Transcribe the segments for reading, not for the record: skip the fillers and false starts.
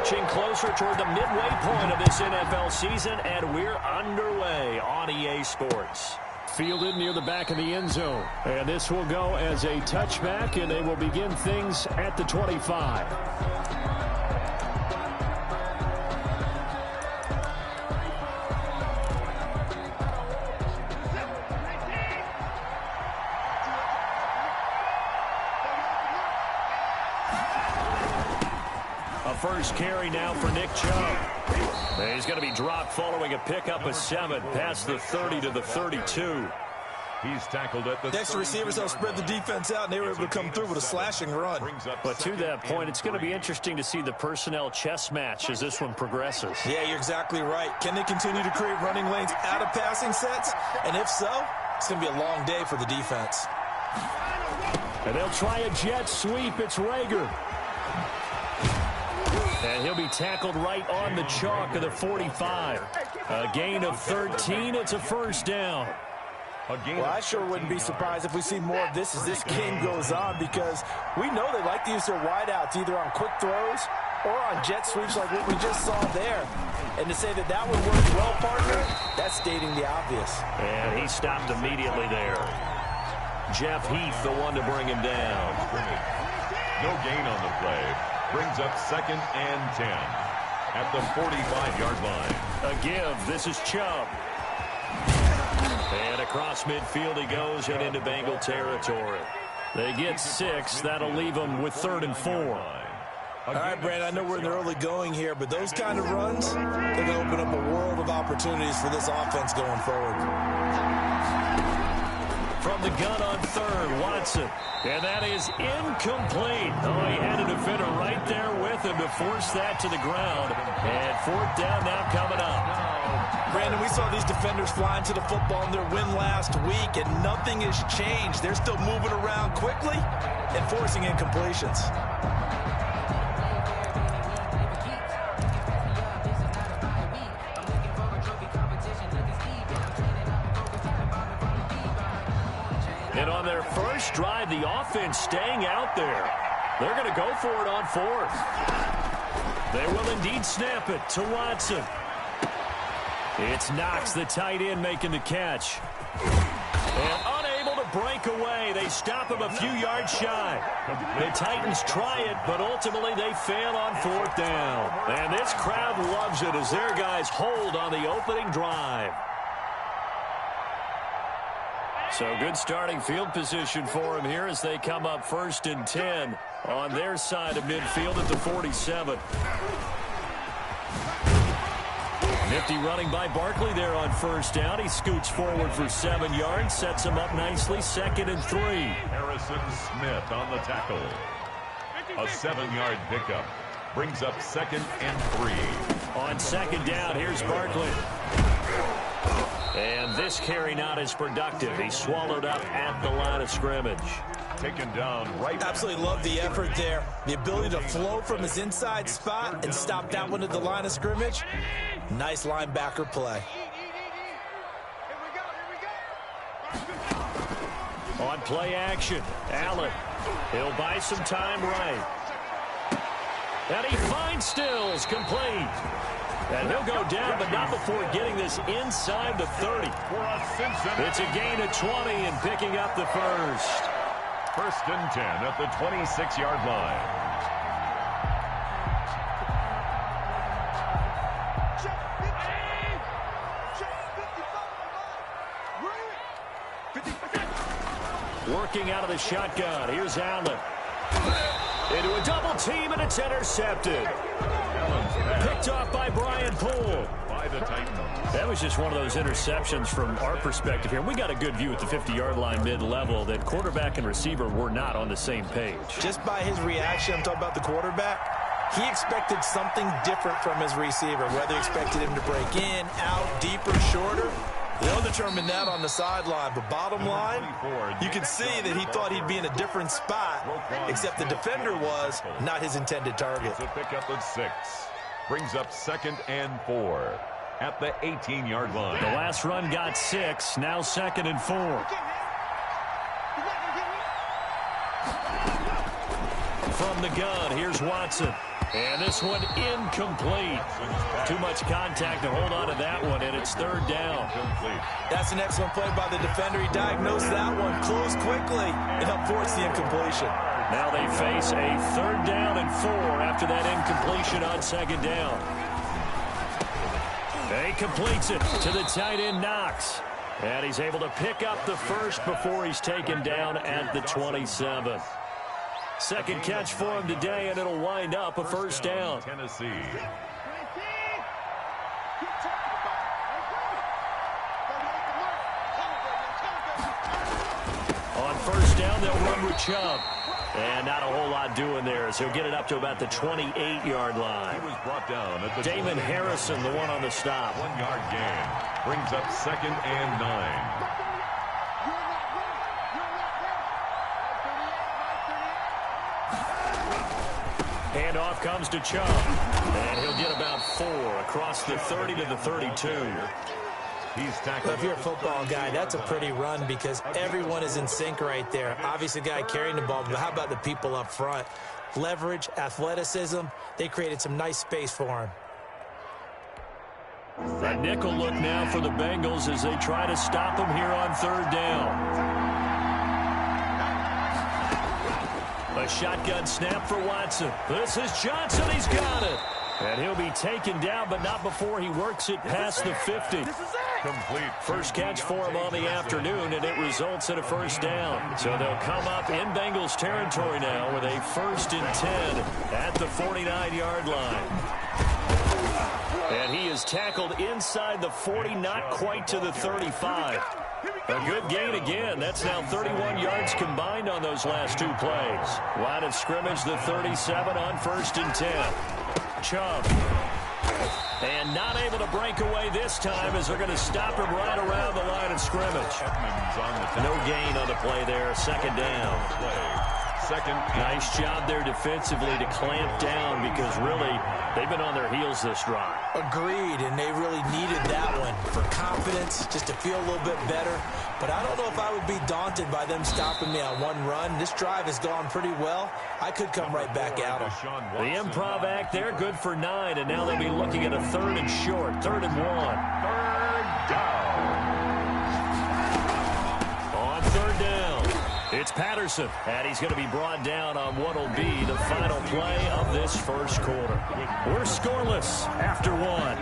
Inching closer toward the midway point of this NFL season, and we're underway on EA Sports. Fielded near the back of the end zone. And this will go as a touchback, and they will begin things at the 25. First carry now for Nick Chubb. He's going to be dropped following a pickup of 7 past the 30 to the 32. He's tackled at the next receivers will spread the defense out, and they were able to come through with a slashing run. But to that point, it's going to be interesting to see the personnel chess match as this one progresses. Yeah, you're exactly right. Can they continue to create running lanes out of passing sets? And if so, it's going to be a long day for the defense. And they'll try a jet sweep. It's Rager. And he'll be tackled right on the chalk of the 45. A gain of 13. It's a first down. Well, I sure wouldn't be surprised if we see more of this as this game goes on, because we know they like to use their wideouts either on quick throws or on jet sweeps like what we just saw there. And to say that that would work well, partner, that's stating the obvious. And he stopped immediately there. Jeff Heath, the one to bring him down. No gain on the play. Brings up 2nd and 10 at the 45-yard line. A give. This is Chubb. And across midfield he goes and into Bengal territory. They get 6. That'll leave them with 3rd and 4. All right, Brandon, I know we're in the early going here, but those kind of runs, they're going to open up a world of opportunities for this offense going forward. From the gun on 3rd, Watson. And that is incomplete. Oh, he had a defender right there with him to force that to the ground. And 4th down now coming up. Brandon, we saw these defenders flying to the football in their win last week, and nothing has changed. They're still moving around quickly and forcing incompletions. And on their first drive, the offense staying out there. They're going to go for it on 4th. They will indeed snap it to Watson. It's Knox, the tight end, making the catch. And unable to break away. They stop him a few yards shy. The Titans try it, but ultimately they fail on 4th down. And this crowd loves it as their guys hold on the opening drive. So good starting field position for him here as they come up 1st and 10 on their side of midfield at the 47. Nifty running by Barkley there on 1st down. He scoots forward for 7 yards, sets him up nicely, 2nd and 3. Harrison Smith on the tackle. A 7-yard pickup. Brings up 2nd and 3. On 2nd down, here's Barkley. And this carry not as productive. He's swallowed up at the line of scrimmage. Taken down right. Absolutely love the effort there. The ability to flow from his inside spot and stop that one at the line of scrimmage. Nice linebacker play. On play action, Allen. He'll buy some time right. And he finds Stills, complete. And he'll go down, but not before getting this inside the 30. It's a gain of 20 and picking up the first. 1st and 10 at the 26-yard line. Working out of the shotgun. Here's Allen. Into a double team, and it's intercepted. Picked off by Brian Poole. By the Titans. That was just one of those interceptions from our perspective here. We got a good view at the 50-yard line mid-level that quarterback and receiver were not on the same page. Just by his reaction, I'm talking about the quarterback, he expected something different from his receiver, whether he expected him to break in, out, deeper, shorter. They'll determine that on the sideline. But bottom line, you can see that he thought he'd be in a different spot, except the defender was not his intended target. It's a pickup of 6. Brings up 2nd and 4 at the 18-yard line. The last run got 6. Now 2nd and 4. From the gun, here's Watson. And this one incomplete. Too much contact to hold on to that one, and it's third down. That's an excellent play by the defender. He diagnosed that one, closed quickly, and helped force the incompletion. Now they face a third down and 4 after that incompletion on second down. He completes it to the tight end, Knox. And he's able to pick up the first before he's taken down at the 27. Second catch for him today, and it'll wind up a first down. Tennessee. On first down, they'll run with Chubb. And not a whole lot doing there, so he'll get it up to about the 28-yard line. He was brought down at the Damon Harrison, the one on the stop. 1-yard gain. Brings up 2nd and 9. Handoff comes to Chubb. And he'll get about 4 across the 30 to the 32. He's tackled. Well, if you're a football guy, that's a pretty run because everyone is in sync right there. Obviously, the guy carrying the ball, but how about the people up front? Leverage, athleticism, they created some nice space for him. A nickel look now for the Bengals as they try to stop him here on third down. A shotgun snap for Watson. This is Johnson. He's got it. And he'll be taken down, but not before he works it past the 50. Complete. First catch for him on the afternoon, and it results in a first down. So they'll come up in Bengals territory now with a 1st and 10 at the 49-yard line. And he is tackled inside the 40, not quite to the 35. A good gain again. That's now 31 yards combined on those last 2 plays. Line of scrimmage, the 37 on 1st and 10. Chubb. And not able to break away this time as they're going to stop him right around the line of scrimmage. No gain on the play there. Second down. Nice job there defensively to clamp down because really they've been on their heels this drive. Agreed, and they really needed that one for confidence, just to feel a little bit better. But I don't know if I would be daunted by them stopping me on one run. This drive has gone pretty well. I could come right back at them. The improv act there, good for 9, and now they'll be looking at a 3rd and short, 3rd and 1. Third down. On third down, it's Patterson, and he's going to be brought down on what will be the final play of this first quarter. We're scoreless after 1.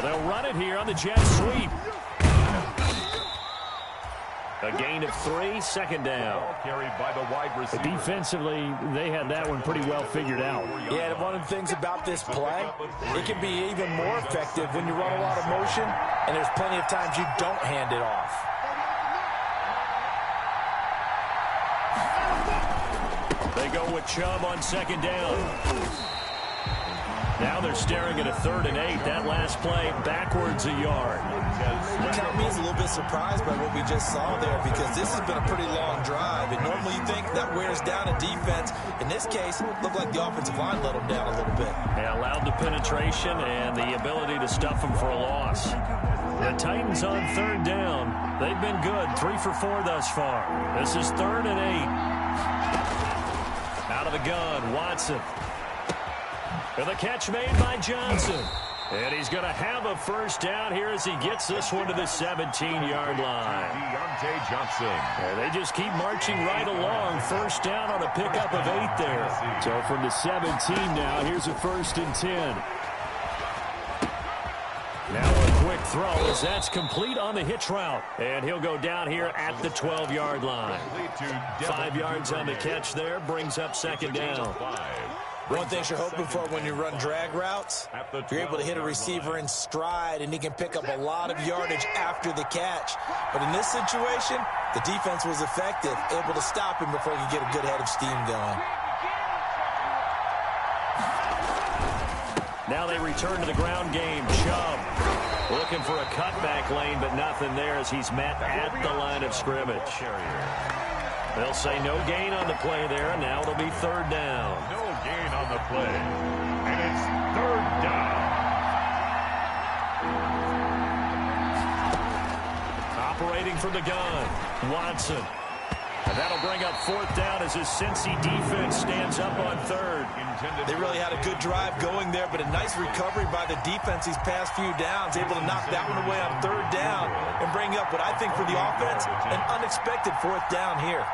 They'll run it here on the jet sweep. A gain of 3, second down. Carried by the wide receiver. Defensively, they had that one pretty well figured out. Yeah, and one of the things about this play, it can be even more effective when you run a lot of motion, and there's plenty of times you don't hand it off. They go with Chubb on second down. Now they're staring at a 3rd and 8. That last play backwards a yard. Kind of means a little bit surprised by what we just saw there because this has been a pretty long drive. And normally you think that wears down a defense. In this case, it looked like the offensive line let them down a little bit. Yeah, allowed the penetration and the ability to stuff them for a loss. The Titans on third down. They've been good. 3 for 4 thus far. This is 3rd and 8. Out of the gun, Watson. And the catch made by Johnson. And he's going to have a first down here as he gets this one to the 17-yard line. Deontay Johnson. And they just keep marching right along. First down on a pickup of 8 there. So from the 17 now, here's a 1st and 10. Now a quick throw as that's complete on the hitch route. And he'll go down here at the 12-yard line. 5 yards on the catch there, brings up second down. One thing you're hoping for when you run drag routes, you're able to hit a receiver in stride, and he can pick up a lot of yardage after the catch. But in this situation, the defense was effective, able to stop him before he could get a good head of steam going. Now they return to the ground game. Chubb looking for a cutback lane, but nothing there as he's met at the line of scrimmage. They'll say no gain on the play there, and now it'll be third down. No gain on the play, and it's third down. Rotating from the gun, Watson. And that'll bring up 4th down as his Cincy defense stands up on 3rd. They really had a good drive going there, but a nice recovery by the defense these past few downs, able to knock that one away on 3rd down and bring up what I think for the offense, an unexpected 4th down here.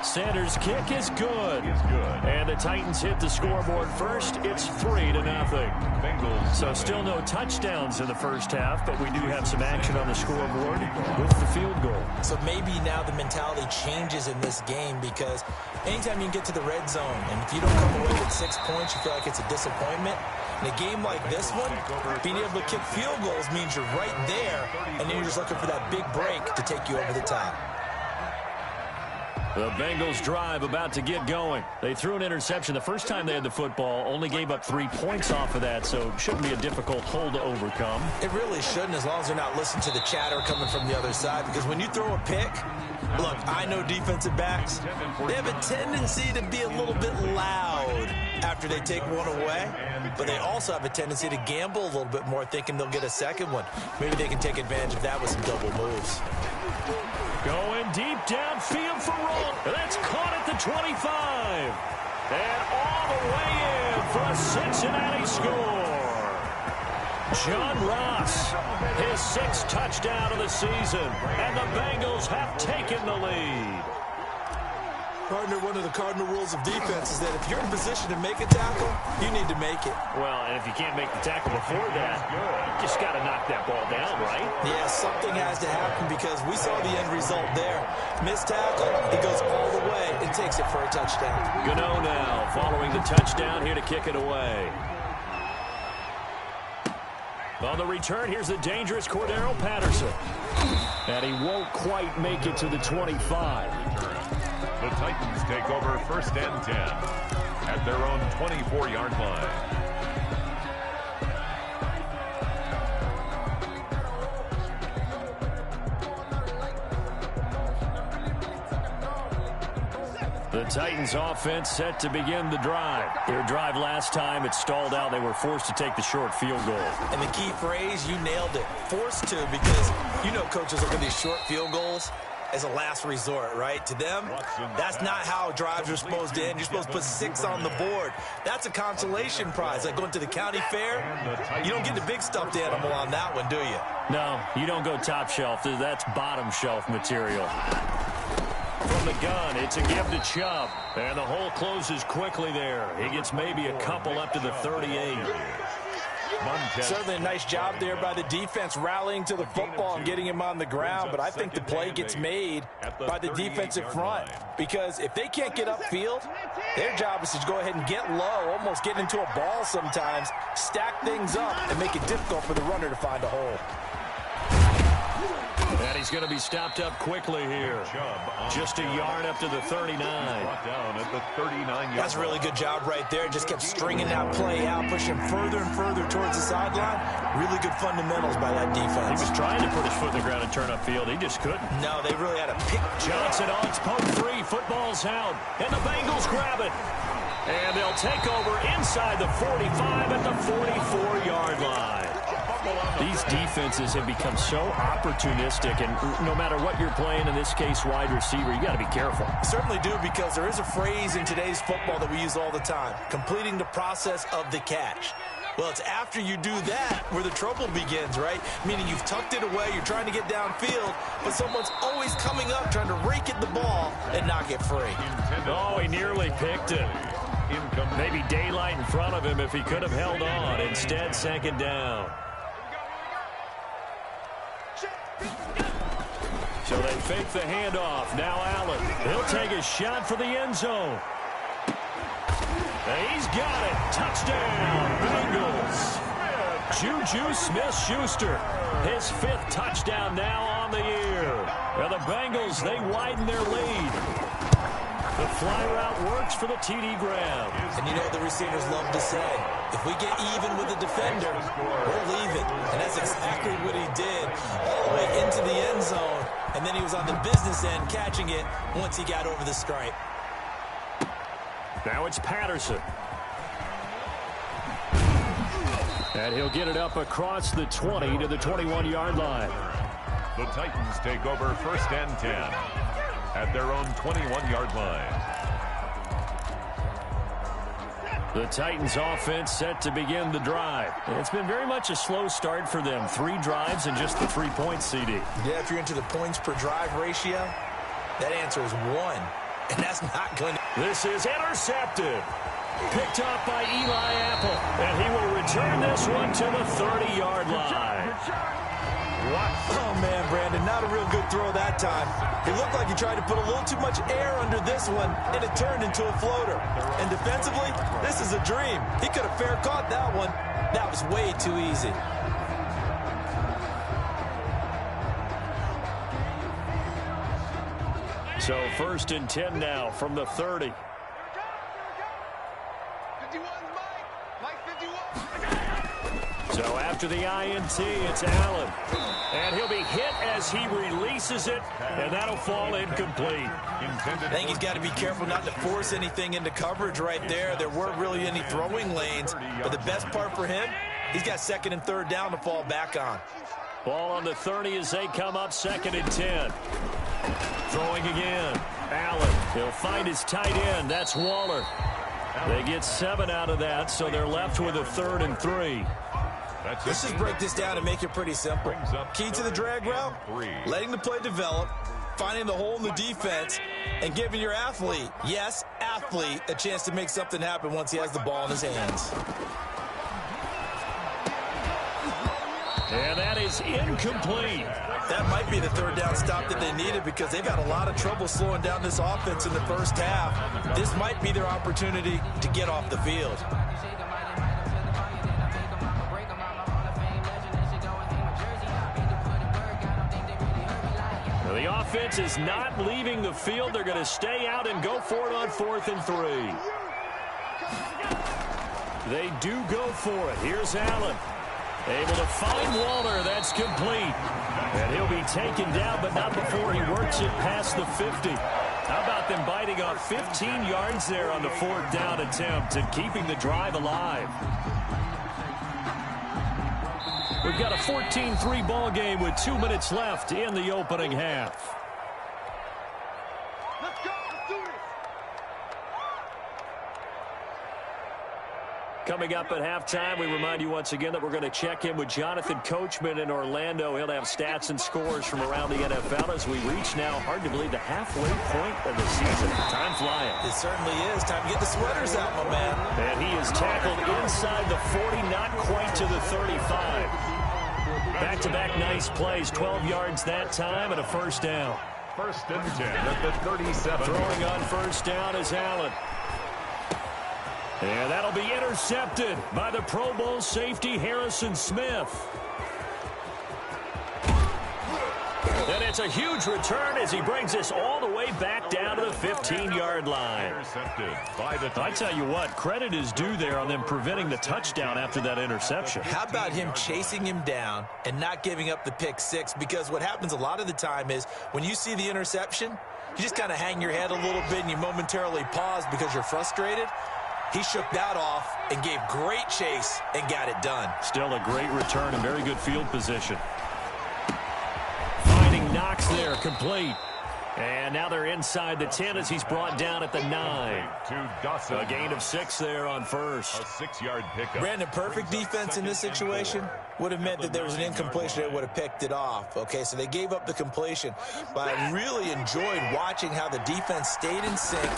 Sanders' kick is good. And the Titans hit the scoreboard first. It's 3-0. So still no touchdowns in the first half, but we do have some action on the scoreboard with the field goal. So maybe now the mentality changes in this game, because anytime you can get to the red zone, and if you don't come away with 6 points, you feel like it's a disappointment. In a game like this one, being able to kick field goals means you're right there, and then you're just looking for that big break to take you over the top. The Bengals drive about to get going. They threw an interception the first time they had the football, only gave up 3 points off of that, so it shouldn't be a difficult hole to overcome. It really shouldn't, as long as they're not listening to the chatter coming from the other side, because when you throw a pick, look, I know defensive backs, they have a tendency to be a little bit loud after they take one away, but they also have a tendency to gamble a little bit more, thinking they'll get a second one. Maybe they can take advantage of that with some double moves. Going deep downfield for Roll. That's caught at the 25. And all the way in for a Cincinnati score. John Ross, his 6th touchdown of the season. And the Bengals have taken the lead. Partner, one of the cardinal rules of defense is that if you're in position to make a tackle, you need to make it. Well, and if you can't make the tackle before that, you just got to knock that ball down, right? Yeah, something has to happen, because we saw the end result there. Missed tackle, he goes all the way and takes it for a touchdown. Gano now following the touchdown here to kick it away. On the return, here's the dangerous Cordero Patterson. And he won't quite make it to the 25. The Titans take over 1st and 10 at their own 24-yard line. The Titans offense set to begin the drive. Their drive last time, it stalled out. They were forced to take the short field goal. And the key phrase, you nailed it, forced to, because you know coaches look at these short field goals as a last resort, right? To them, that's not how drives are supposed to end. You're supposed to put 6 on the board. That's a consolation prize, like going to the county fair. You don't get the big stuffed animal on that one, do you? No, you don't go top shelf. That's bottom shelf material. From the gun, it's a give to Chubb. And the hole closes quickly there. He gets maybe a couple up to the 38. Certainly a nice job there by the defense, rallying to the football and getting him on the ground, but I think the play gets made by the defensive front, because if they can't get upfield, their job is to go ahead and get low, almost get into a ball sometimes, stack things up, and make it difficult for the runner to find a hole. And he's going to be stopped up quickly here. Just a yard up to the 39. That's a really good job right there. Just kept stringing that play out, pushing further and further towards the sideline. Really good fundamentals by that defense. He was trying to put his foot in the ground and turn upfield. He just couldn't. No, they really had a pick. Johnson on its poke free. Football's out. And the Bengals grab it. And they'll take over inside the 45 at the 44-yard line. These defenses have become so opportunistic, and no matter what you're playing, in this case wide receiver, you got to be careful. Certainly do, because there is a phrase in today's football that we use all the time: completing the process of the catch. Well, it's after you do that where the trouble begins, right? Meaning you've tucked it away, you're trying to get downfield, but someone's always coming up trying to rake at the ball and not get free. Oh, he nearly picked it. Maybe daylight in front of him if he could have held on. Instead, 2nd down. So they fake the handoff. Now Allen. He'll take a shot for the end zone. And he's got it. Touchdown, Bengals. Juju Smith-Schuster. His 5th touchdown now on the year. And the Bengals, they widen their lead. The fly route works for the TD grab. And you know what the receivers love to say? If we get even with the defender, we'll leave it. And that's exactly what he did, all the way into the end zone. And then he was on the business end catching it once he got over the stripe. Now it's Patterson. And he'll get it up across the 20 to the 21-yard line. The Titans take over 1st and 10 at their own 21-yard line. The Titans offense set to begin the drive. It's been very much a slow start for them. 3 drives and just the 3 points, CD. Yeah, if you're into the points per drive ratio, that answer is 1. And that's not going to... This is intercepted. Picked up by Eli Apple. And he will return this one to the 30-yard line. Oh, man, Brandon, not a real good throw that time. It looked like he tried to put a little too much air under this one, and it turned into a floater. And defensively, this is a dream. He could have fair caught that one. That was way too easy. So 1st and 10 now from the 30. So after the INT, it's Allen. And he'll be hit as he releases it, and that'll fall incomplete. I think he's got to be careful not to force anything into coverage right there. There weren't really any throwing lanes, but the best part for him, he's got 2nd and 3rd down to fall back on. Ball on the 30 as they come up 2nd and 10. Throwing again. Allen, he'll find his tight end. That's Waller. They get 7 out of that, so they're left with a 3rd and 3. Let's just break this down and make it pretty simple. Key to the drag route, letting the play develop, finding the hole in the defense, and giving your athlete, yes, athlete, a chance to make something happen once he has the ball in his hands. And that is incomplete. That might be the 3rd down stop that they needed because they've had a lot of trouble slowing down this offense in the first half. This might be their opportunity to get off the field. The offense is not leaving the field. They're going to stay out and go for it on 4th and 3. They do go for it. Here's Allen. Able to find Waller. That's complete. And he'll be taken down, but not before he works it past the 50. How about them biting off 15 yards there on the 4th down attempt and keeping the drive alive? We've got a 14-3 ball game with 2 minutes left in the opening half. Let's go. Let's do this. Coming up at halftime, we remind you once again that we're going to check in with Jonathan Coachman in Orlando. He'll have stats and scores from around the NFL as we reach now, hard to believe, the halfway point of the season. Time flying. It certainly is. Time to get the sweaters out, my man. And he is tackled inside the 40, not quite to the 35. Back-to-back nice plays, 12 yards that time and a 1st down. 1st and 10 at the 37. Throwing on 1st down is Allen. And that'll be intercepted by the Pro Bowl safety Harrison Smith. And it's a huge return as he brings this all the way back down to the 15-yard line. Intercepted by the I tell you what, credit is due there on them preventing the touchdown after that interception. How about him chasing him down and not giving up the pick 6? Because what happens a lot of the time is when you see the interception, you just kind of hang your head a little bit and you momentarily pause because you're frustrated. He shook that off and gave great chase and got it done. Still a great return and very good field position. Finding Knox there, complete. And now they're inside the 10 as he's brought down at the 9. To Dawson. A gain of 6 there on 1st. A 6-yard pickup. Brandon, perfect defense in this situation would have meant that there was an incompletion that would have picked it off. Okay, so they gave up the completion. But I really enjoyed watching how the defense stayed in sync,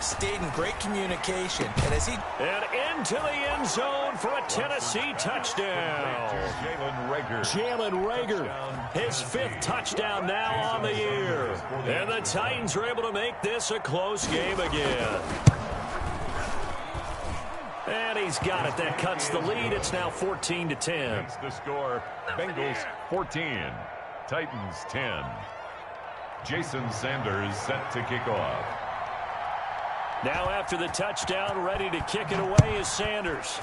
stayed in great communication. And as he... And into the end zone for a Tennessee touchdown. Jalen Reagor, his 5th touchdown now on the year. And the Titans are able to make this a close game again. And he's got it. That cuts the lead. It's now 14-10. That's the score. Bengals 14. Titans 10. Jason Sanders set to kick off. Now after the touchdown, ready to kick it away is Sanders.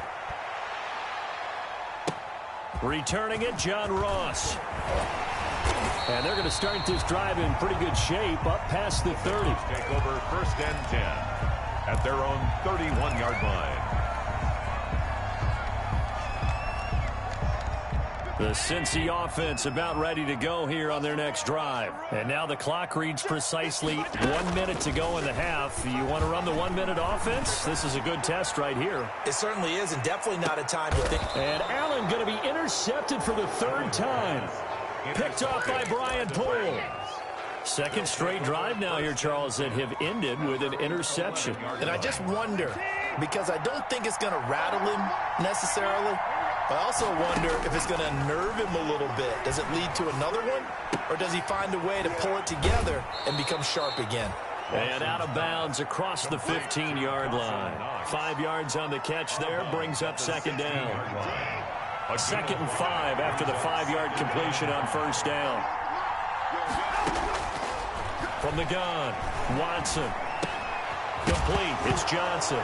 Returning it, John Ross. And they're going to start this drive in pretty good shape up past the 30. Take over 1st and 10 at their own 31-yard line. The Cincy offense about ready to go here on their next drive. And now the clock reads precisely 1 minute to go in the half. You want to run the 1 minute offense? This is a good test right here. It certainly is, and definitely not a time to think. And Allen going to be intercepted for the third time. Picked off by Brian Poole. Second straight drive now here, Charles, that have ended with an interception. And I just wonder, because I don't think it's going to rattle him necessarily. I also wonder if it's going to nerve him a little bit. Does it lead to another one? Or does he find a way to pull it together and become sharp again? And out of bounds across the 15-yard line. 5 yards on the catch there brings up second down. A 2nd and 5 after the 5-yard completion on first down. From the gun, Watson. Complete, it's Johnson.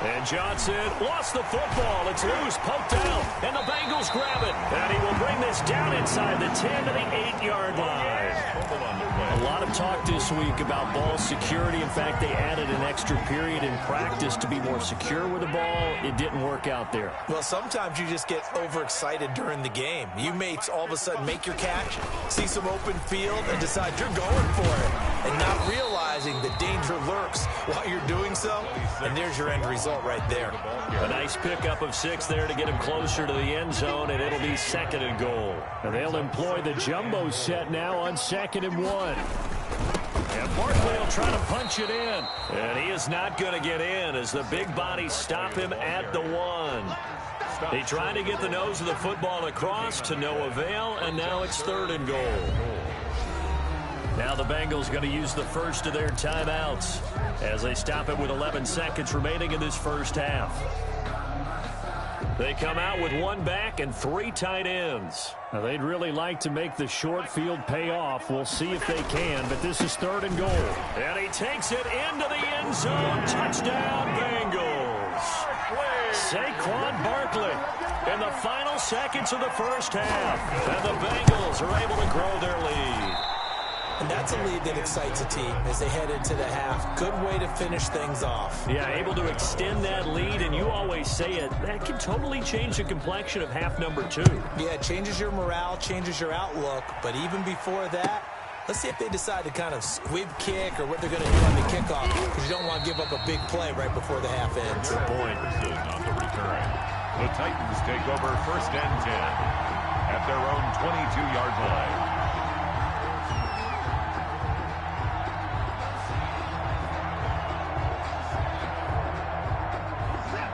And Johnson lost the football. It's loose, poked out, and the Bengals grab it. And he will bring this down inside the 10 to the 8-yard line. A lot of talk this week about ball security. In fact, they added an extra period in practice to be more secure with the ball. It didn't work out there. Well, sometimes you just get overexcited during the game. You may all of a sudden make your catch, see some open field, and decide you're going for it, and not realizing the danger lurks while you're doing so. And there's your end result right there. A nice pickup of 6 there to get him closer to the end zone, and it'll be 2nd and goal. And they'll employ the jumbo set now on 2nd and 1. And Barkley will try to punch it in. And he is not going to get in as the big bodies stop him at the 1. He tried to get the nose of the football across to no avail, and now it's 3rd and goal. Now the Bengals going to use the first of their timeouts as they stop it with 11 seconds remaining in this first half. They come out with 1 back and 3 tight ends. Now they'd really like to make the short field pay off. We'll see if they can, but this is 3rd and goal. And he takes it into the end zone. Touchdown, Bengals. Saquon Barkley in the final seconds of the first half. And the Bengals are able to grow their lead. And that's a lead that excites a team as they head into the half. Good way to finish things off. Yeah, able to extend that lead, and you always say it, that can totally change the complexion of half number 2. Yeah, it changes your morale, changes your outlook. But even before that, let's see if they decide to kind of squib kick or what they're going to do on the kickoff, because you don't want to give up a big play right before the half ends. Good point. On the return. The Titans take over 1st and 10 at their own 22-yard line.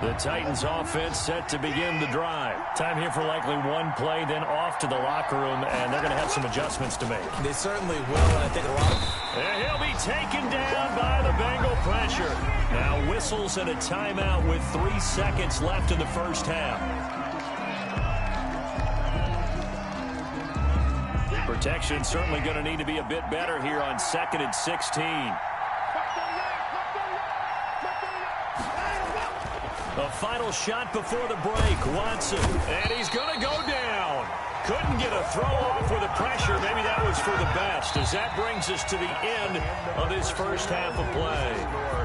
The Titans offense set to begin the drive. Time here for likely 1 play, then off to the locker room, and they're going to have some adjustments to make. They certainly will, and I think a lot of... And he'll be taken down by the Bengal pressure. Now whistles and a timeout with 3 seconds left in the first half. Protection certainly going to need to be a bit better here on 2nd and 16. A final shot before the break. Watson. And he's going to go down. Couldn't get a throw off with the pressure. Maybe that was for the best, as that brings us to the end of this first half of play.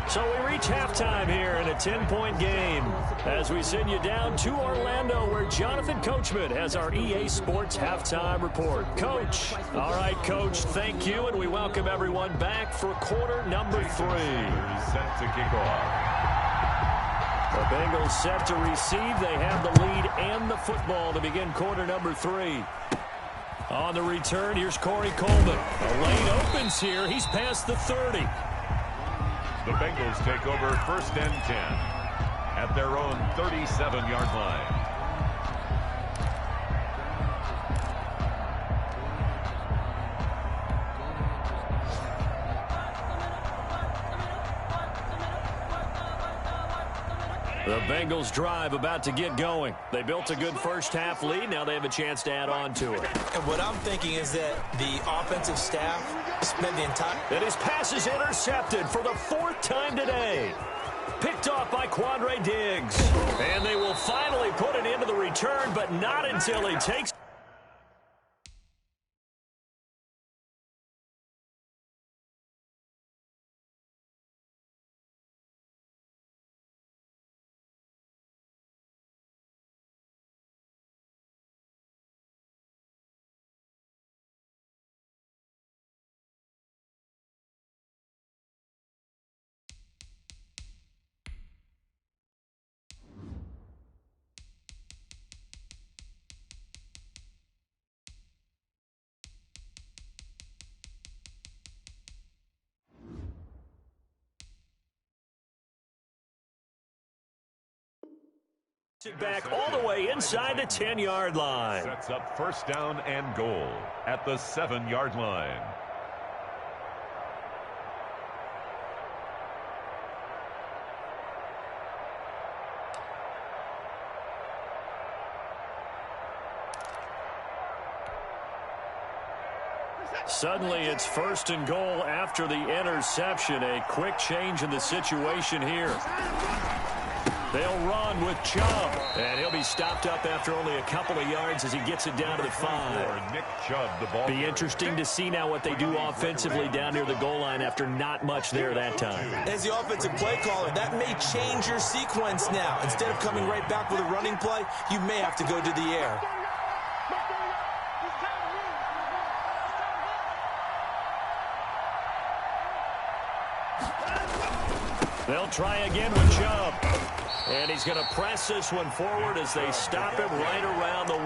So we reach halftime here in a 10-point game as we send you down to Orlando, where Jonathan Coachman has our EA Sports halftime report. Coach. All right, Coach, thank you, and we welcome everyone back for quarter number 3. Set to kick off. The Bengals set to receive. They have the lead and the football to begin quarter number 3. On the return, here's Corey Coleman. A lane opens here. He's past the 30. The Bengals take over 1st and 10 at their own 37-yard line. The Bengals drive about to get going. They built a good first half lead. Now they have a chance to add on to it. And what I'm thinking is that the offensive staff spent the entire... And his pass is intercepted for the 4th time today. Picked off by Quandre Diggs. And they will finally put it into the return, but not until he takes... Back all the way inside the 10-yard line. Sets up first down and goal at the 7-yard line. Suddenly it's first and goal after the interception. A quick change in the situation here. They'll run with Chubb, and he'll be stopped up after only a couple of yards as he gets it down to the 5. Nick Chubb, the ball. Be interesting to see now what they do offensively down near the goal line after not much there that time. As the offensive play caller, that may change your sequence now. Instead of coming right back with a running play, you may have to go to the air. They'll try again with Chubb. And he's going to press this one forward as they stop him right around the 1.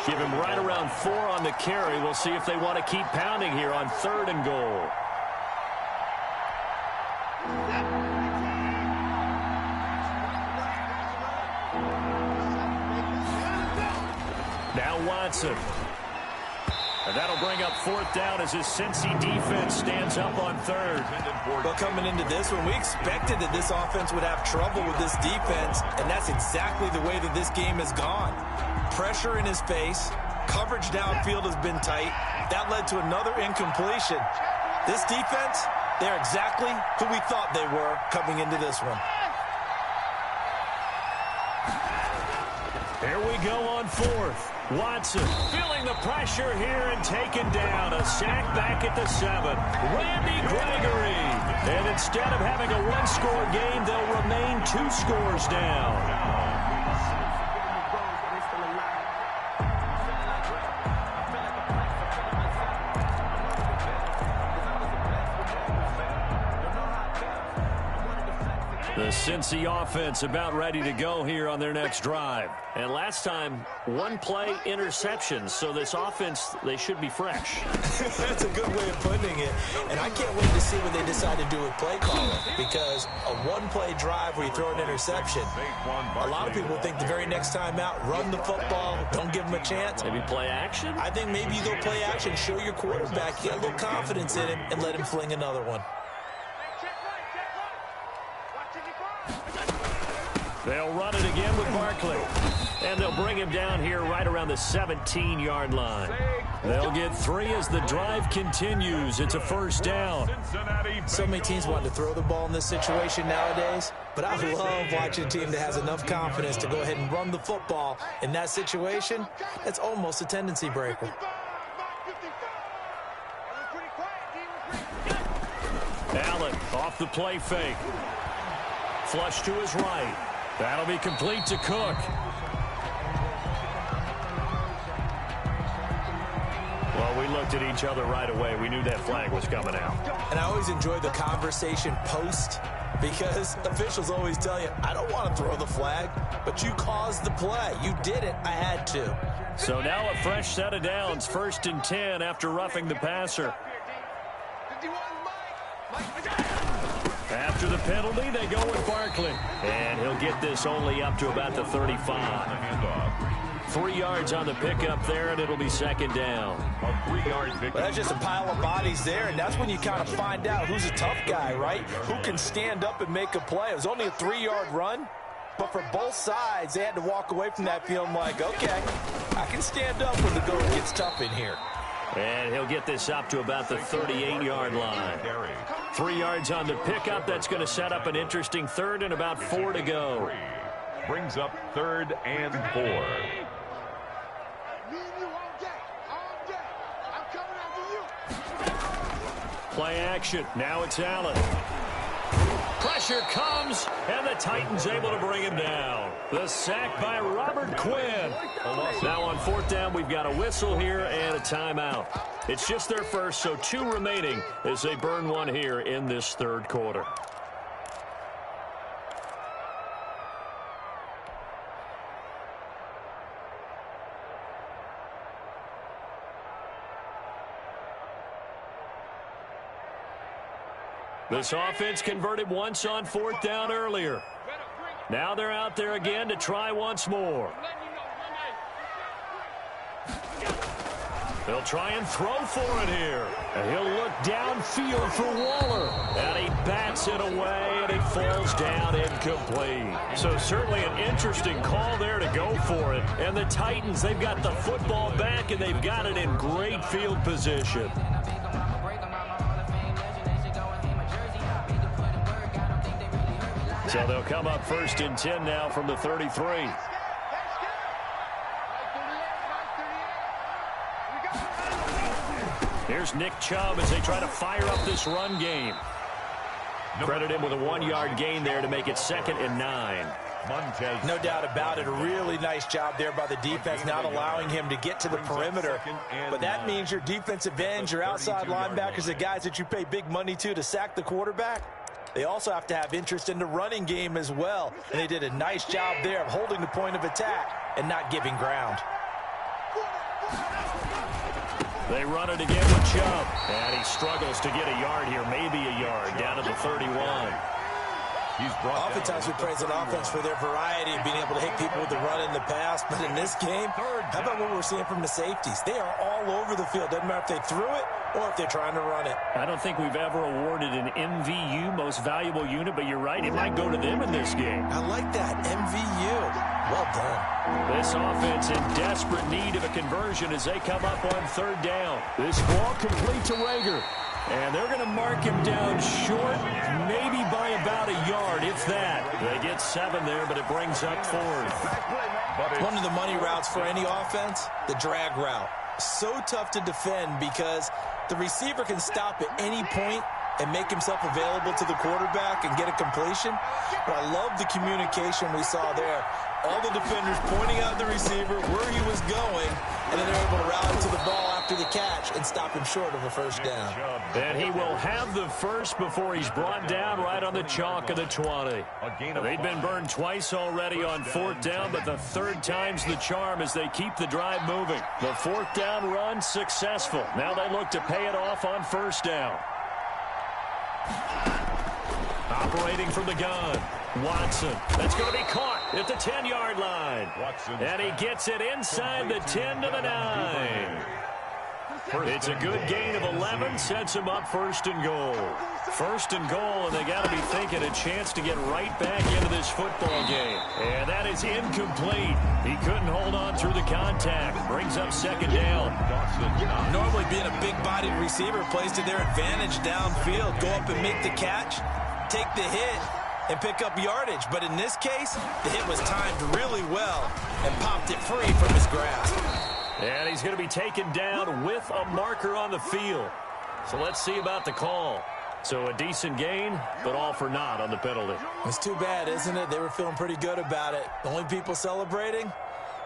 Give him right around 4 on the carry. We'll see if they want to keep pounding here on 3rd and goal. Now Watson. And that'll bring up 4th down as his Cincy defense stands up on 3rd. But coming into this one, we expected that this offense would have trouble with this defense, and that's exactly the way that this game has gone. Pressure in his face, coverage downfield has been tight. That led to another incompletion. This defense, they're exactly who we thought they were coming into this one. Here we go on 4th. Watson feeling the pressure here and taken down. A sack back at the 7. Randy Gregory. And instead of having a 1-score game, they'll remain 2 scores down. The Cincy offense about ready to go here on their next drive. And last time, 1-play interception. So this offense, they should be fresh. That's a good way of putting it. And I can't wait to see what they decide to do with play calling. Because a 1-play drive where you throw an interception, a lot of people think the very next time out, run the football, don't give them a chance. Maybe play action? I think maybe you go play action, show your quarterback, get a little confidence in him, and let him fling another one. They'll run it again with Barkley. And they'll bring him down here right around the 17-yard line. They'll get 3 as the drive continues. It's a first down. So many teams want to throw the ball in this situation nowadays, but I love watching a team that has enough confidence to go ahead and run the football. In that situation, that's almost a tendency breaker. Allen off the play fake. Flush to his right. That'll be complete to Cook. Well, we looked at each other right away. We knew that flag was coming out. And I always enjoy the conversation post because officials always tell you, I don't want to throw the flag, but you caused the play. You did it. I had to. So now a fresh set of downs. 1st and 10 after roughing the passer. After the penalty, they go with Barkley. And he'll get this only up to about the 35. 3 yards on the pickup there, and it'll be 2nd down. A 3-yard pickup. Well, that's just a pile of bodies there, and that's when you kind of find out who's a tough guy, right? Who can stand up and make a play. It was only a 3-yard run, but for both sides, they had to walk away from that feeling like, okay, I can stand up when the going gets tough in here. And he'll get this up to about the 38-yard line. 3 yards on the pickup. That's going to set up an interesting 3rd and about 4 to go. Brings up 3rd and 4. Play action. Now it's Allen. Pressure comes, and the Titans able to bring him down. The sack by Robert Quinn. Now on 4th down, we've got a whistle here and a timeout. It's just their first, so 2 remaining as they burn one here in this 3rd quarter. This offense converted once on 4th down earlier. Now they're out there again to try once more. They'll try and throw for it here. And he'll look downfield for Waller. And he bats it away, and it falls down incomplete. So certainly an interesting call there to go for it. And the Titans, they've got the football back, and they've got it in great field position. So they'll come up 1st and 10 now from the 33. Here's Nick Chubb as they try to fire up this run game. Credit him with a 1-yard gain there to make it 2nd and 9. No doubt about it. A really nice job there by the defense, not allowing him to get to the perimeter. But that means your defensive ends, your outside linebackers, the guys that you pay big money to sack the quarterback, they also have to have interest in the running game as well. And they did a nice job there of holding the point of attack and not giving ground. They run it again with Chubb. And he struggles to get a yard here, maybe a yard, down to the 31. Oftentimes we praise an offense for their variety of being able to hit people with the run and the pass. But in this game, how about what we're seeing from the safeties? They are all over the field. Doesn't matter if they threw it or if they're trying to run it. I don't think we've ever awarded an MVU, most valuable unit, but you're right, it might go to them in this game. I like that, MVU. Well done. This offense in desperate need of a conversion as they come up on 3rd down. This ball complete to Rager. And they're going to mark him down short, maybe by about a yard, if that. They get 7 there, but it brings up 4th. One of the money routes for any offense, the drag route. So tough to defend because the receiver can stop at any point and make himself available to the quarterback and get a completion. But I love the communication we saw there. All the defenders pointing out the receiver where he was going, and then they're able to rally to the ball after the catch and stop him short of a 1st down. And he will have the first before he's brought down right on the chalk of the 20. They've been burned twice already on 4th down, but the 3rd time's the charm as they keep the drive moving. The 4th down run successful. Now they look to pay it off on 1st down. Operating from the gun, Watson. That's going to be caught at the 10-yard line. And he gets it inside the 10 to the 9. It's a good gain of 11, sets him up 1st and goal. 1st and goal, and they got to be thinking a chance to get right back into this football game. And that is incomplete. He couldn't hold on through the contact. Brings up 2nd down. Normally being a big-bodied receiver plays to their advantage downfield. Go up and make the catch, take the hit, and pick up yardage. But in this case, the hit was timed really well and popped it free from his grasp. And he's going to be taken down with a marker on the field. So let's see about the call. So a decent gain, but all for naught on the penalty. It's too bad, isn't it? They were feeling pretty good about it. The only people celebrating,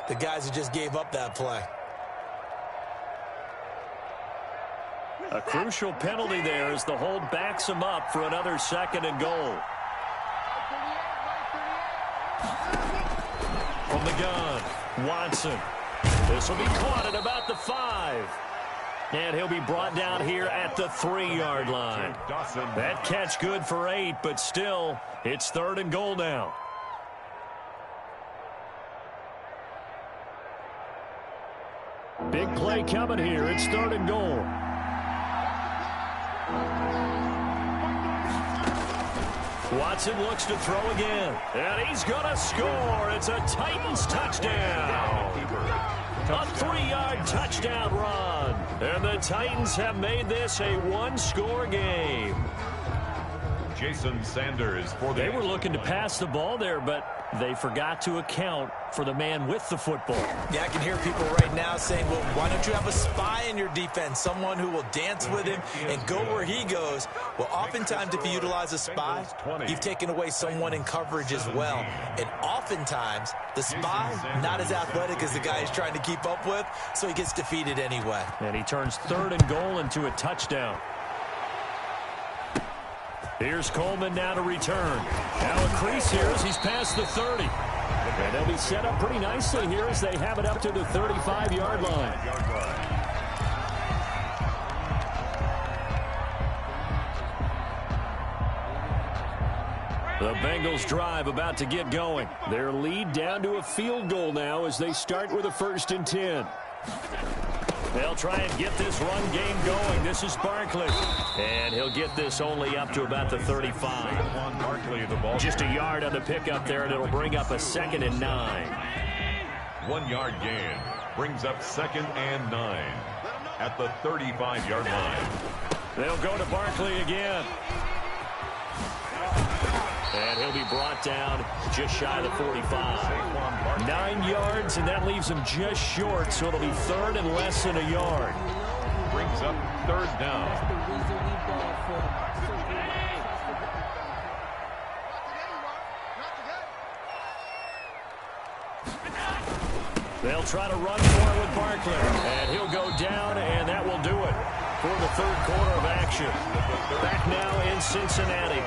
the guys who just gave up that play. A crucial penalty there as the hold backs him up for another 2nd and goal. From the gun, Watson. This will be caught at about the 5. And he'll be brought down here at the 3-yard line. That catch good for 8, but still, it's 3rd and goal now. Big play coming here. It's 3rd and goal. Watson looks to throw again. And he's going to score. It's a Titans touchdown. A 3-yard touchdown run. And the Titans have made this a 1-score game. Jason Sanders for the... They were looking to pass the ball there, but they forgot to account for the man with the football. Yeah, I can hear people right now saying, well, why don't you have a spy in your defense, someone who will dance with him and go where he goes? Well, oftentimes if you utilize a spy, you've taken away someone in coverage as well. And oftentimes, the spy, not as athletic as the guy he's trying to keep up with, so he gets defeated anyway. And he turns 3rd and goal into a touchdown. Here's Coleman now to return. Now a crease here as he's past the 30. And they'll be set up pretty nicely here as they have it up to the 35-yard line. The Bengals drive about to get going. Their lead down to a field goal now as they start with a 1st and 10. They'll try and get this run game going. This is Barkley. And he'll get this only up to about the 35. Just a yard on the pickup there, and it'll bring up a 2nd and 9. 1 yard gain brings up 2nd and 9 at the 35-yard line. They'll go to Barkley again. And he'll be brought down just shy of the 45. 9 yards, and that leaves him just short, so it'll be 3rd and less than a yard. Brings up 3rd down. They'll try to run for it with Barkley. And he'll go down, and that will do it for the 3rd quarter of action. Back now in Cincinnati.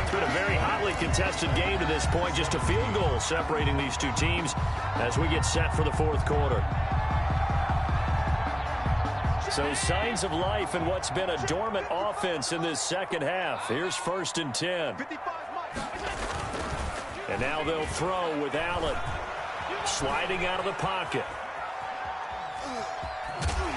It's been a very hotly contested game to this point. Just a field goal separating these two teams as we get set for the 4th quarter. So signs of life in what's been a dormant offense in this 2nd half. Here's 1st and 10. And now they'll throw with Allen. Sliding out of the pocket.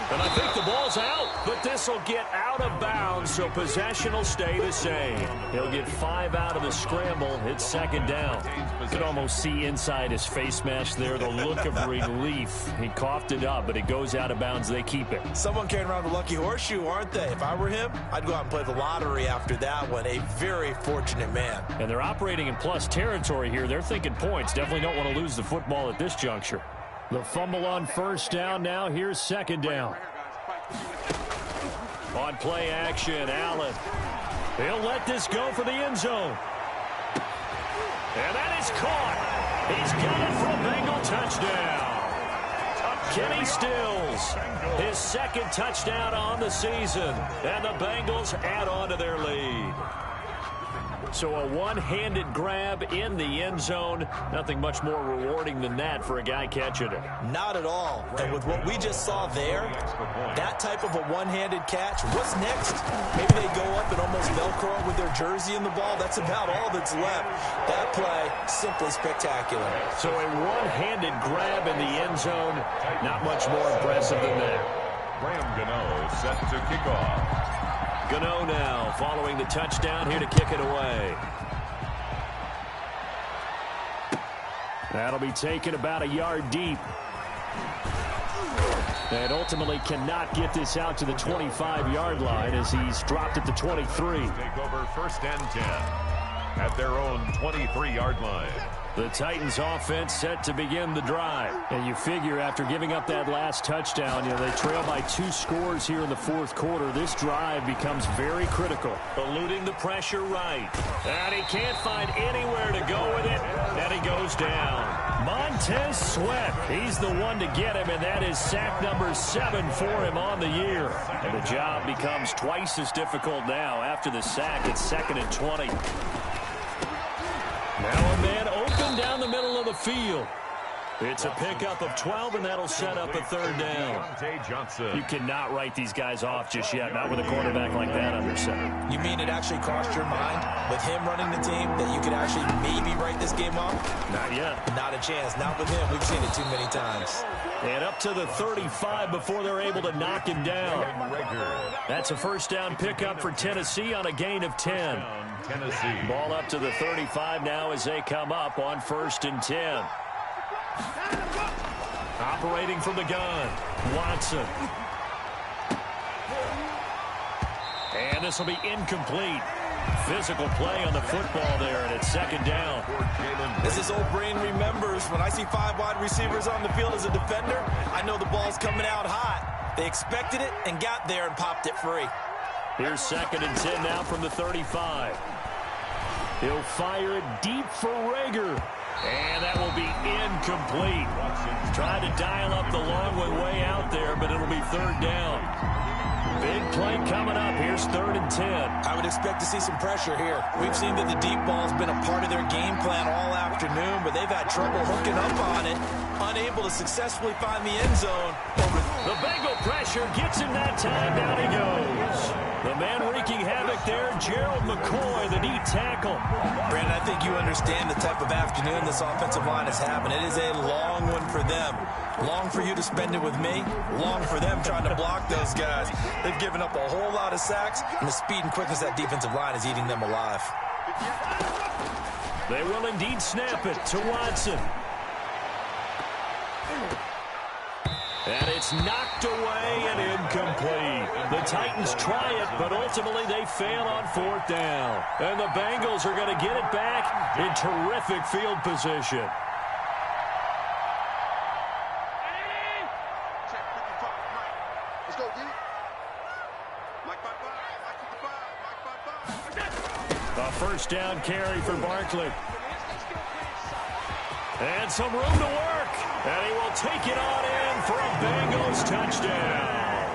And I think the ball's out, but this will get out of bounds, so possession will stay the same. He'll get 5 out of the scramble. It's 2nd down. You can almost see inside his face mask there the look of relief. He coughed it up, but it goes out of bounds. They keep it. Someone carrying around the lucky horseshoe, aren't they? If I were him, I'd go out and play the lottery after that one. A very fortunate man. And they're operating in plus territory here. They're thinking points. Definitely don't want to lose the football at this juncture. The fumble on 1st down. Now here's 2nd down. On play action, Allen. He'll let this go for the end zone. And that is caught. He's got it for a Bengal touchdown. Kenny Stills, his 2nd touchdown on the season. And the Bengals add on to their lead. So a one-handed grab in the end zone. Nothing much more rewarding than that for a guy catching it. Not at all. And with what we just saw there, that type of a one-handed catch, what's next? Maybe they go up and almost Velcro with their jersey in the ball. That's about all that's left. That play, simply spectacular. So a one-handed grab in the end zone. Not much more impressive than that. Graham Gano set to kick off. Gano now following the touchdown here to kick it away. That'll be taken about a yard deep. And ultimately cannot get this out to the 25-yard line as he's dropped at the 23. Take over 1st and 10 at their own 23-yard line. The Titans offense set to begin the drive. And you figure after giving up that last touchdown, they trail by 2 scores here in the 4th quarter. This drive becomes very critical. Eluding the pressure right. And he can't find anywhere to go with it. And he goes down. Montez Sweat, he's the one to get him, and that is sack number 7 for him on the year. And the job becomes twice as difficult now after the sack. It's 2nd and 20. Now a man open down the middle of the field. It's a pickup of 12, and that'll set up a 3rd down. You cannot write these guys off just yet, not with a quarterback like that under center. You mean it actually crossed your mind with him running the team that you could actually maybe write this game off? Not yet. Not a chance. Not with him. We've seen it too many times. And up to the 35 before they're able to knock him down. That's a 1st down pickup for Tennessee on a gain of 10. Ball up to the 35 now as they come up on 1st and 10. Operating from the gun, Watson. And this will be incomplete. Physical play on the football there, and it's 2nd down. As his old brain remembers, when I see 5 wide receivers on the field as a defender, I know the ball's coming out hot. They expected it and got there and popped it free. Here's 2nd and 10 now from the 35. He'll fire it deep for Rager. And that will be incomplete. Tried to dial up the long way out there, but it'll be 3rd down. Big play coming up. Here's 3rd and 10. I would expect to see some pressure here. We've seen that the deep ball's been a part of their game plan all afternoon, but they've had trouble hooking up on it, unable to successfully find the end zone. The Bengal pressure gets him that time. Down he goes. The man wreaking havoc there, Gerald McCoy, the D tackle. Brandon, I think you understand the type of afternoon this offensive line is having. It is a long one for them. Long for you to spend it with me. Long for them trying to block those guys. They've given up a whole lot of sacks, and the speed and quickness of that defensive line is eating them alive. They will indeed snap it to Watson. And it's knocked away and incomplete. The Titans try it, but ultimately they fail on 4th down. And the Bengals are going to get it back in terrific field position. A first down carry for Barkley. And some room to work. And he will take it on in for a Bengals touchdown.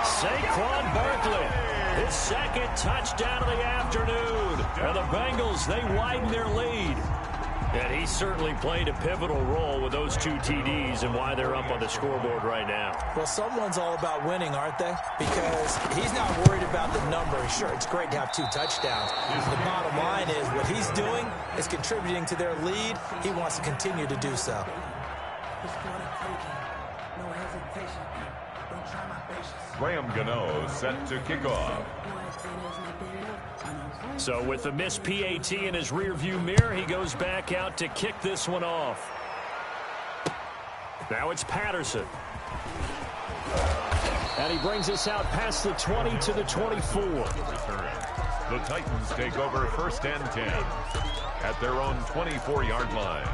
Saquon Barkley, his second touchdown of the afternoon. And the Bengals, they widen their lead. And he certainly played a pivotal role with those 2 TDs and why they're up on the scoreboard right now. Well, someone's all about winning, aren't they? Because he's not worried about the number. Sure, it's great to have 2 touchdowns. The bottom line is what he's doing is contributing to their lead. He wants to continue to do so. Graham Gano set to kick off. So with the missed PAT in his rearview mirror, he goes back out to kick this one off. Now it's Patterson. And he brings us out past the 20 to the 24. The Titans take over 1st and 10 at their own 24-yard line.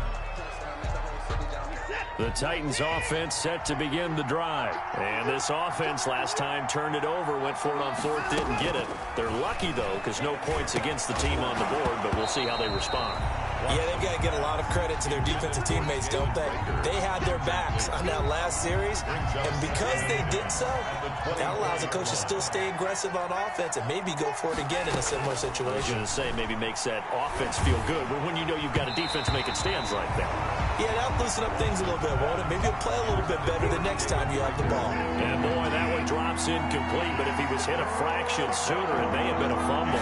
The Titans offense set to begin the drive. And this offense last time turned it over, went for it on 4th, didn't get it. They're lucky, though, because no points against the team on the board, but we'll see how they respond. Yeah, they've got to get a lot of credit to their defensive teammates, don't they? They had their backs on that last series, and because they did so, that allows the coach to still stay aggressive on offense and maybe go for it again in a similar situation. I was going to say, maybe makes that offense feel good, but when you know you've got a defense making stands like that. Yeah, that'll loosen up things a little bit, won't it? Maybe you'll play a little bit better the next time you have the ball. And boy, that one drops incomplete, but if he was hit a fraction sooner, it may have been a fumble.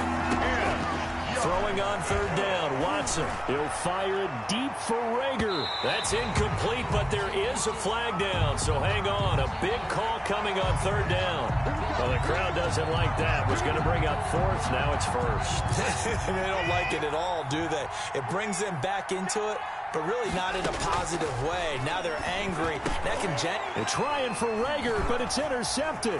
Throwing on 3rd down, Watson. He'll fire it deep for Rager. That's incomplete, but there is a flag down, so hang on. A big call coming on 3rd down. Well, the crowd doesn't like that. Was going to bring up 4th, now it's 1st. They don't like it at all, do they? It brings them back into it, but really not in a positive way. Now they're angry. They're trying for Rager, but it's intercepted.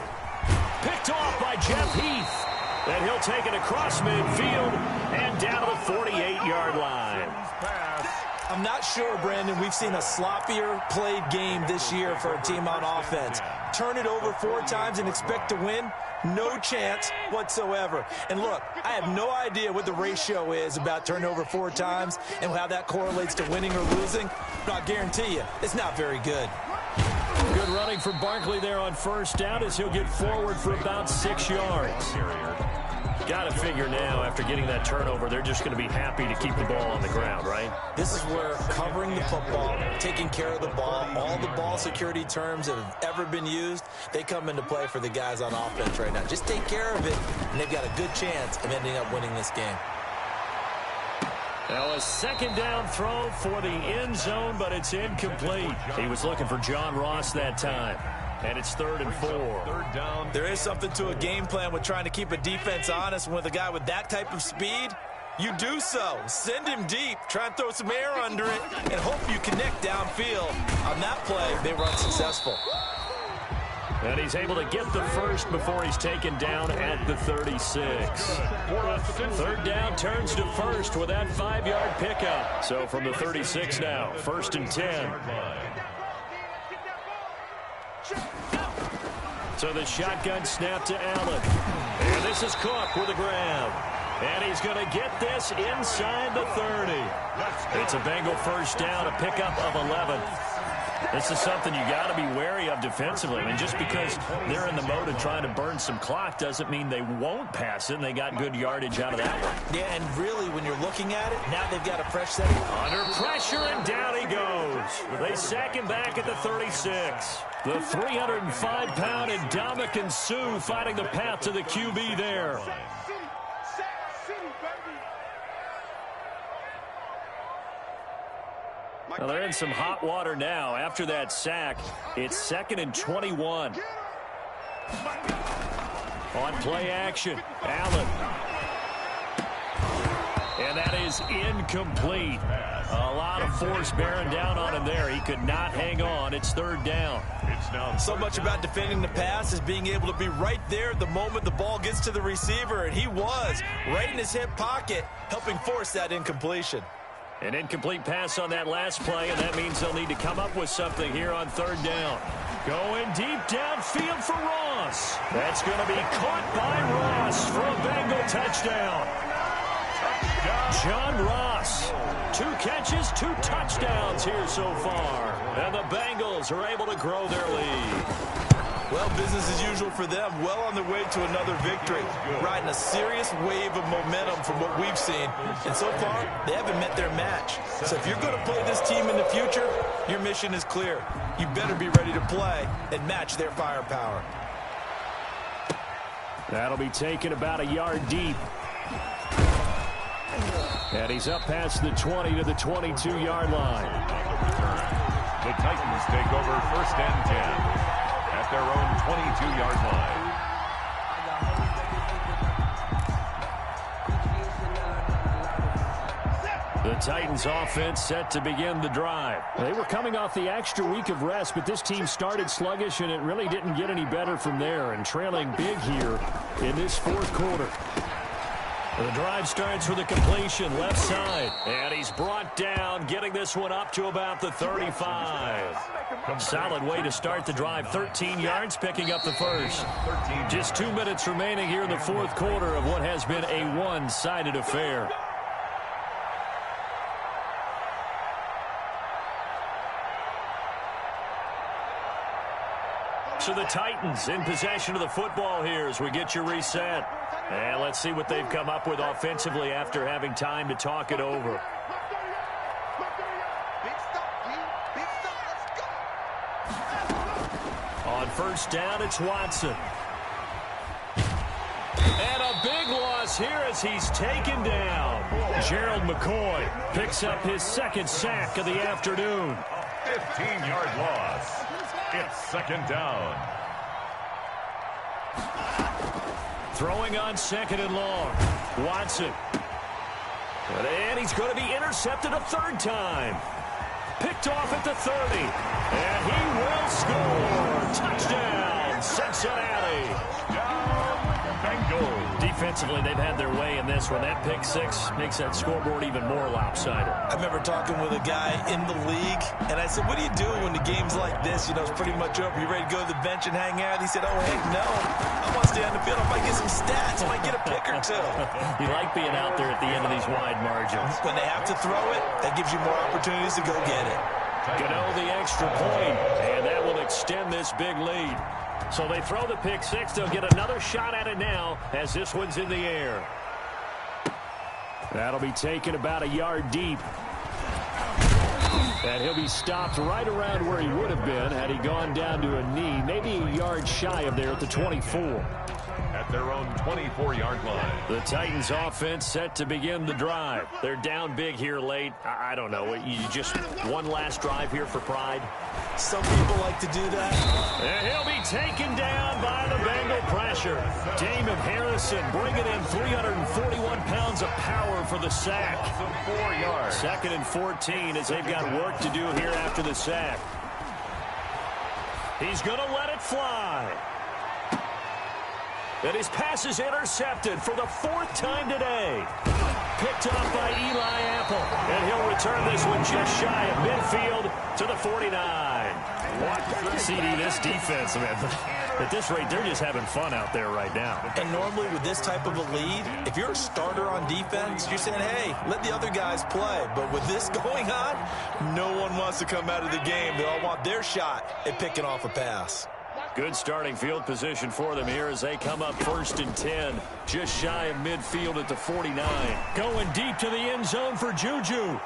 Picked off by Jeff Heath. And he'll take it across midfield and down to the 48-yard line. I'm not sure, Brandon, we've seen a sloppier played game this year for a team on offense. Turn it over 4 times and expect to win? No chance whatsoever. And look, I have no idea what the ratio is about turning over 4 times and how that correlates to winning or losing, but I'll guarantee you, it's not very good. Good running for Barkley there on 1st down as he'll get forward for about 6 yards. Got to figure now, after getting that turnover, they're just going to be happy to keep the ball on the ground, right? This is where covering the football, taking care of the ball, all the ball security terms that have ever been used, they come into play for the guys on offense right now. Just take care of it, and they've got a good chance of ending up winning this game. Now a 2nd down throw for the end zone, but it's incomplete. He was looking for John Ross that time. And it's 3rd and 4. 3rd down. There is something to a game plan with trying to keep a defense honest. With a guy with that type of speed, you do so. Send him deep. Try and throw some air under it and hope you connect downfield. On that play, they were unsuccessful. And he's able to get the first before he's taken down at the 36. 3rd down turns to 1st with that 5-yard pickup. So from the 36 now, 1st and 10. So the shotgun snap to Allen. And this is Cook with a grab. And he's going to get this inside the 30. It's a Bengal 1st down, a pickup of 11. This is something you got to be wary of defensively. I mean, just because they're in the mode of trying to burn some clock doesn't mean they won't pass it, and they got good yardage out of that one. Yeah, and really, when you're looking at it, now they've got a fresh set. Under pressure, and down he goes. They sack him back at the 36. The 305-pound Ndamukong Suh fighting the path to the QB there. Well, they're in some hot water now. After that sack, it's 2nd and 21. On play action, Allen. And that is incomplete. A lot of force bearing down on him there. He could not hang on. It's 3rd down. So much about defending the pass is being able to be right there the moment the ball gets to the receiver, and he was right in his hip pocket, helping force that incompletion. An incomplete pass on that last play, and that means they'll need to come up with something here on 3rd down. Going deep downfield for Ross. That's going to be caught by Ross for a Bengal touchdown. John Ross, 2 catches, 2 touchdowns here so far. And the Bengals are able to grow their lead. Well, business as usual for them. Well on their way to another victory. Riding a serious wave of momentum from what we've seen. And so far, they haven't met their match. So if you're going to play this team in the future, your mission is clear. You better be ready to play and match their firepower. That'll be taken about a yard deep. And he's up past the 20 to the 22-yard line. The Titans take over 1st and 10 at their own 22-yard line. The Titans offense set to begin the drive. They were coming off the extra week of rest, but this team started sluggish, and it really didn't get any better from there, and trailing big here in this 4th quarter. The drive starts with a completion left side, and he's brought down, getting this one up to about the 35. Solid way to start the drive. 13 yards, picking up the first. Just 2 minutes remaining here in the 4th quarter of what has been a one-sided affair. So the Titans in possession of the football here as we get you reset. And let's see what they've come up with offensively after having time to talk it over. On 1st down, it's Watson. And a big loss here as he's taken down. Gerald McCoy picks up his 2nd sack of the afternoon. 15-yard loss. It's 2nd down. Throwing on 2nd and long. Watson. And he's going to be intercepted a 3rd time. Picked off at the 30. And he will score. Touchdown, Cincinnati. Bengals. Defensively, they've had their way in this one. That pick 6 makes that scoreboard even more lopsided. I remember talking with a guy in the league, and I said, what do you do when the game's like this? You know, it's pretty much over. You ready to go to the bench and hang out? He said, oh, heck no. I want to stay on the field. I might get some stats. I might get a pick or 2. You like being out there at the end of these wide margins. When they have to throw it, that gives you more opportunities to go get it. Gano the extra point, and that will extend this big lead. So they throw the pick 6. They'll get another shot at it now as this one's in the air. That'll be taken about a yard deep. And he'll be stopped right around where he would have been had he gone down to a knee, maybe a yard shy of there at the 24. At their own 24-yard line. The Titans offense set to begin the drive. They're down big here late. I don't know. You just one last drive here for pride? Some people like to do that. And he'll be taken down by the Bengal pressure. Damon Harrison bringing in 341 pounds of power for the sack. 4 yards. 2nd and 14 as they've got work to do here after the sack. He's going to let it fly. And his pass is intercepted for the 4th time today. Picked off by Eli Apple. And he'll return this one just shy of midfield to the 49. CD, this defense, man, at this rate, they're just having fun out there right now. And normally with this type of a lead, if you're a starter on defense, you're saying, hey, let the other guys play. But with this going on, no one wants to come out of the game. They all want their shot at picking off a pass. Good starting field position for them here as they come up 1st and 10, just shy of midfield at the 49. Going deep to the end zone for Juju.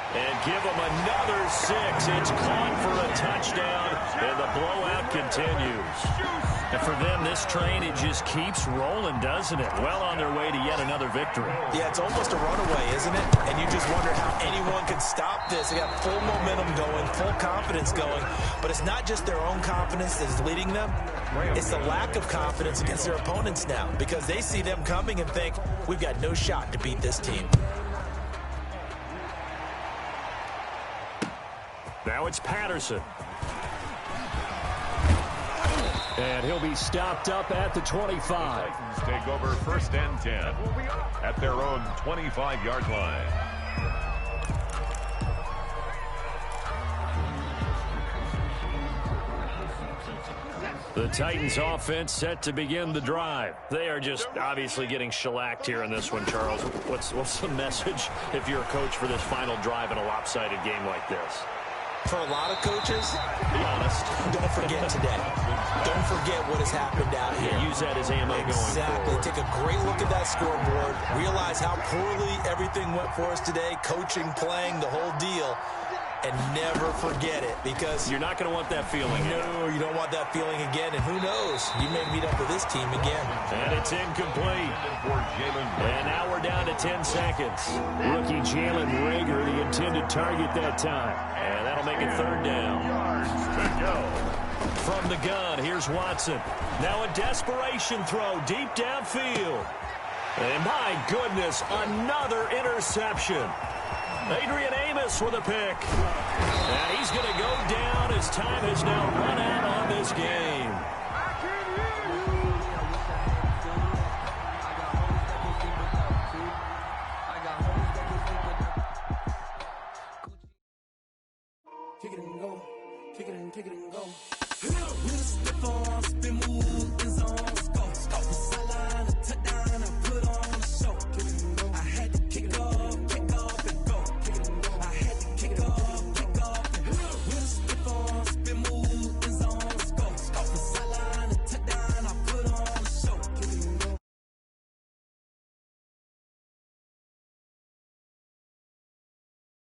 And give them another 6. It's caught for a touchdown, and the blowout continues. And for them, this train, it just keeps rolling, doesn't it? Well on their way to yet another victory. Yeah, it's almost a runaway, isn't it? And you just wonder how anyone can stop this. They got full momentum going, full confidence going. But it's not just their own confidence that's leading them. It's the lack of confidence against their opponents now, because they see them coming and think, we've got no shot to beat this team. Now it's Patterson. And he'll be stopped up at the 25. The Titans take over 1st and 10 at their own 25-yard line. The Titans offense set to begin the drive. They are just obviously getting shellacked here in this one, Charles. What's the message if you're a coach for this final drive in a lopsided game like this? For a lot of coaches, be honest, don't forget today. Don't forget what has happened out here. Yeah, use that as ammo going forward. Exactly. Take a great look at that scoreboard. Realize how poorly everything went for us today. Coaching, playing, the whole deal. And never forget it, because you're not going to want that feeling. No, you don't want that feeling again. And who knows? You may meet up with this team again. And it's incomplete. And now we're down to 10 seconds. Rookie Jalen Reagor, the intended target that time. And that'll make it 3rd down. From the gun, here's Watson. Now a desperation throw deep downfield. And my goodness, another interception. Adrian Amos with a pick. And he's going to go down as time has now run out on this game. Kick it and go. Kick it and go. Hit the step on, spin move.